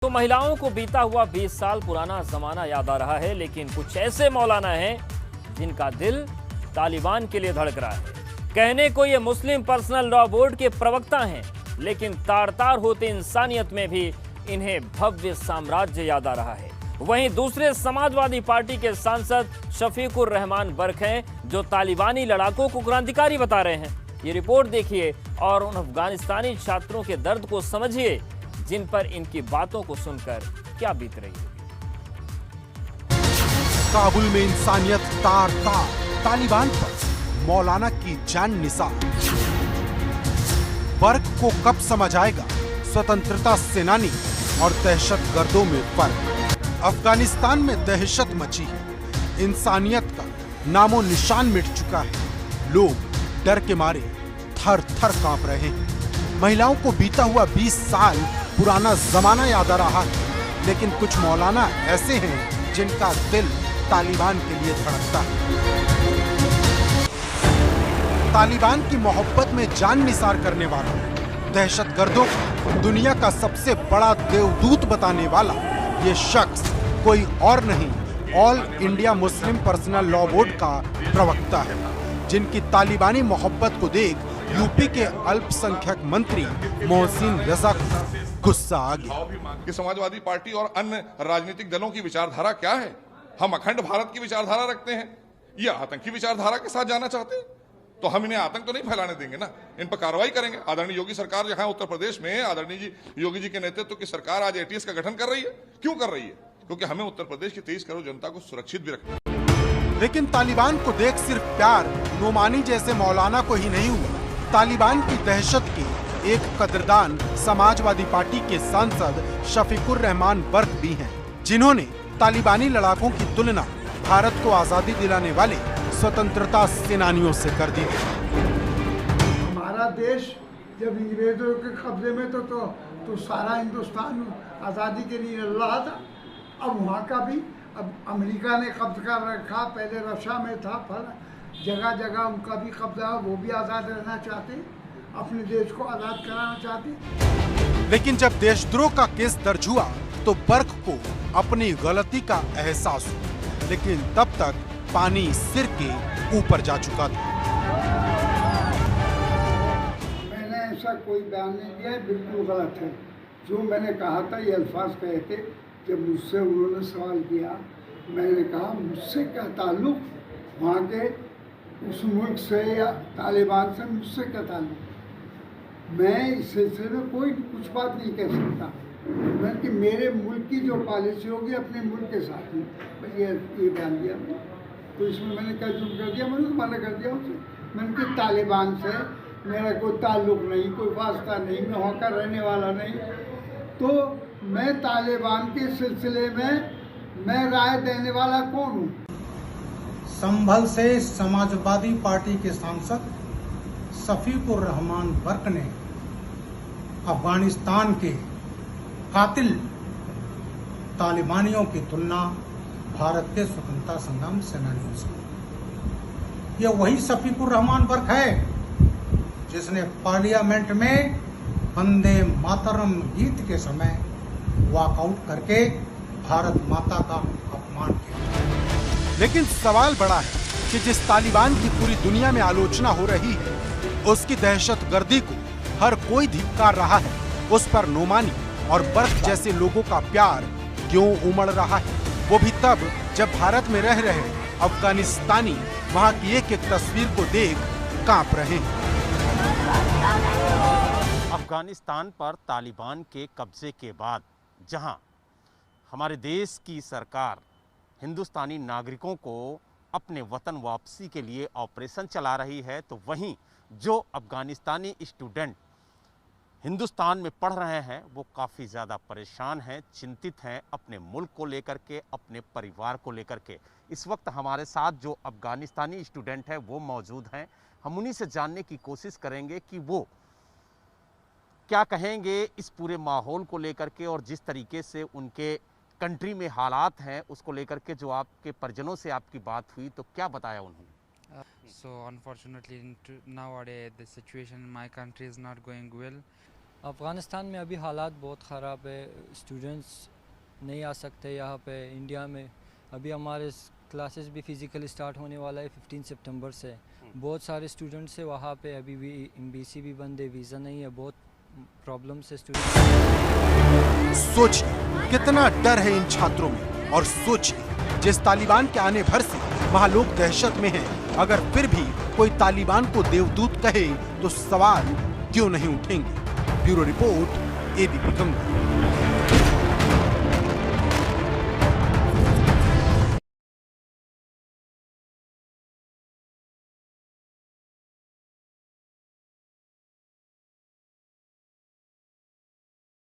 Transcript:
तो महिलाओं को बीता हुआ 20 साल पुराना जमाना याद आ रहा है, लेकिन कुछ ऐसे मौलाना हैं जिनका दिल तालिबान के लिए धड़क रहा है। कहने को ये मुस्लिम पर्सनल लॉ बोर्ड के प्रवक्ता हैं, लेकिन तार तार होते इंसानियत में भी इन्हें भव्य साम्राज्य याद आ रहा है। वहीं दूसरे समाजवादी पार्टी के सांसद शफीकुर रहमान बर्क हैं, जो तालिबानी लड़ाकों को क्रांतिकारी बता रहे हैं। ये रिपोर्ट देखिए और उन अफगानिस्तानी छात्रों के दर्द को समझिए जिन पर इनकी बातों को सुनकर क्या बीत रही है। काबुल में इंसानियत तार तार, तालिबान पर मौलाना की जान निसार। बर्क को कब समझ आएगा स्वतंत्रता सेनानी और दहशत गर्दों में फर्क। अफगानिस्तान में दहशत मची है, इंसानियत का नामो निशान मिट चुका है। लोग डर के मारे थर थर कांप रहे हैं। महिलाओं को बीता हुआ 20 साल पुराना जमाना याद आ रहा है, लेकिन कुछ मौलाना ऐसे हैं जिनका दिल तालिबान के लिए धड़कता है। तालिबान की मोहब्बत में जान निसार करने वाला, दहशतगर्दों को दुनिया का सबसे बड़ा देवदूत बताने वाला ये शख्स कोई और नहीं, all India Muslim personal law board का प्रवक्ता है, जिनकी तालिबानी मोहब्बत को देख यूपी के अल्पसंख्यक मंत्री मोहसिन रजा को गुस्सा आ गया। कि समाजवादी पार्टी और अन्य राजनीतिक दलों की विचारधारा क्या है? हम अखंड भारत की विचारधारा रखते हैं, ये आतंकी विचारधारा के साथ जाना चाहते हैं, तो हम इन्हें आतंक तो नहीं फैलाने देंगे ना, इन पर कार्रवाई करेंगे। आदरणीय योगी सरकार जहां उत्तर प्रदेश में आदरणीय योगी जी के नेतृत्व की सरकार आज एटीएस का गठन कर रही है। क्यों कर रही है? क्योंकि हमें उत्तर प्रदेश की 23 करोड़ जनता को सुरक्षित भी रखना है। लेकिन तालिबान को देख सिर्फ प्यार नोमानी जैसे मौलाना को ही नहीं हुआ, तालिबान की दहशत के एक कदरदान समाजवादी पार्टी के सांसद शफीकुर रहमान बर्क भी हैं, जिन्होंने तालिबानी लड़ाकों की तुलना भारत को आजादी दिलाने वाले स्वतंत्रता सेनानियों से कर दी। हमारा देश जब अंग्रेजों के कब्जे में तो सारा हिंदुस्तान आज़ादी के लिए लड़ रहा था। अब वहाँ का भी अब अमेरिका ने कब्जा कर रखा, पहले रशिया में था, जगह जगह उनका भी कब्जा, वो भी आज़ाद रहना चाहते, अपने देश को आज़ाद कराना चाहते। लेकिन जब देशद्रोह का केस दर्ज हुआ तो बर्क को अपनी गलती का एहसास हुआ, लेकिन तब तक पानी सिर के ऊपर जा चुका था। मैंने ऐसा कोई बयान नहीं दिया है, बिल्कुल गलत है। जो मैंने कहा था ये अल्फाज कहे थे, जब मुझसे उन्होंने सवाल किया, मैंने कहा मुझसे क्या ताल्लुक वहाँ के उस मुल्क से या तालिबान से, मुझसे क्या ताल्लुक। मैं इस सिलसिले में कोई कुछ बात नहीं कह सकता, बल्कि मेरे मुल्क की जो पॉलिसी होगी अपने मुल्क के साथ में, बस ये बयान दिया मैंने। तो इसमें मैंने क्या जुर्म कर दिया? मैंने तो मना कर दिया उसे। मैंने कि तालिबान से मेरा कोई ताल्लुक नहीं, कोई वास्ता नहीं, मैं वहाँ का रहने वाला नहीं। तो मैं तालिबान के सिलसिले में मैं राय देने वाला कौन हूँ? संभल से समाजवादी पार्टी के सांसद शफीकुर रहमान बर्क ने अफगानिस्तान के कातिल तालिबानियों की तुलना भारत के स्वतंत्रता संग्राम सेनानियों से। यह वही शफीकुर रहमान बर्क है जिसने पार्लियामेंट में वंदे मातरम गीत के समय वॉकआउट करके भारत माता का अपमान किया। लेकिन सवाल बड़ा है कि जिस तालिबान की पूरी दुनिया में आलोचना हो रही है, उसकी दहशतगर्दी को हर कोई धिक्कार रहा है, उस पर नोमानी और बर्क जैसे लोगों का प्यार क्यों उमड़ रहा है? वो भी तब जब भारत में रह रहे अफगानिस्तानी वहाँ की एक एक तस्वीर को देख कांप रहे हैं। अफगानिस्तान पर तालिबान के कब्जे के बाद जहां हमारे देश की सरकार हिंदुस्तानी नागरिकों को अपने वतन वापसी के लिए ऑपरेशन चला रही है, तो वहीं जो अफगानिस्तानी स्टूडेंट हिंदुस्तान में पढ़ रहे हैं वो काफ़ी ज़्यादा परेशान हैं, चिंतित हैं अपने मुल्क को लेकर के, अपने परिवार को लेकर के। इस वक्त हमारे साथ जो अफगानिस्तानी स्टूडेंट हैं वो मौजूद हैं। हम उन्हीं से जानने की कोशिश करेंगे कि वो क्या कहेंगे इस पूरे माहौल को लेकर के और जिस तरीके से उनके कंट्री में हालात हैं उसको लेकर के। जो आपके परिजनों से आपकी बात हुई तो क्या बताया उन्होंने? So unfortunately nowadays the situation in my country is not going well. Afghanistan में अभी हालात बहुत ख़राब है, स्टूडेंट्स नहीं आ सकते यहाँ पे इंडिया में। अभी हमारे क्लासेस भी फ़िज़िकल स्टार्ट होने वाला है 15 सितंबर से। बहुत सारे स्टूडेंट्स है वहाँ पे, अभी भी एम्बेसी भी बंद है, वीज़ा नहीं है, बहुत प्रॉब्लम से स्टूडेंट। सोचिए कितना डर है इन छात्रों में, और सोचिए जिस तालिबान के आने भर से वहाँ लोग दहशत में हैं, अगर फिर भी कोई तालिबान को देवदूत कहे तो सवाल क्यों नहीं उठेंगे। Bureau report, ABP Ganga.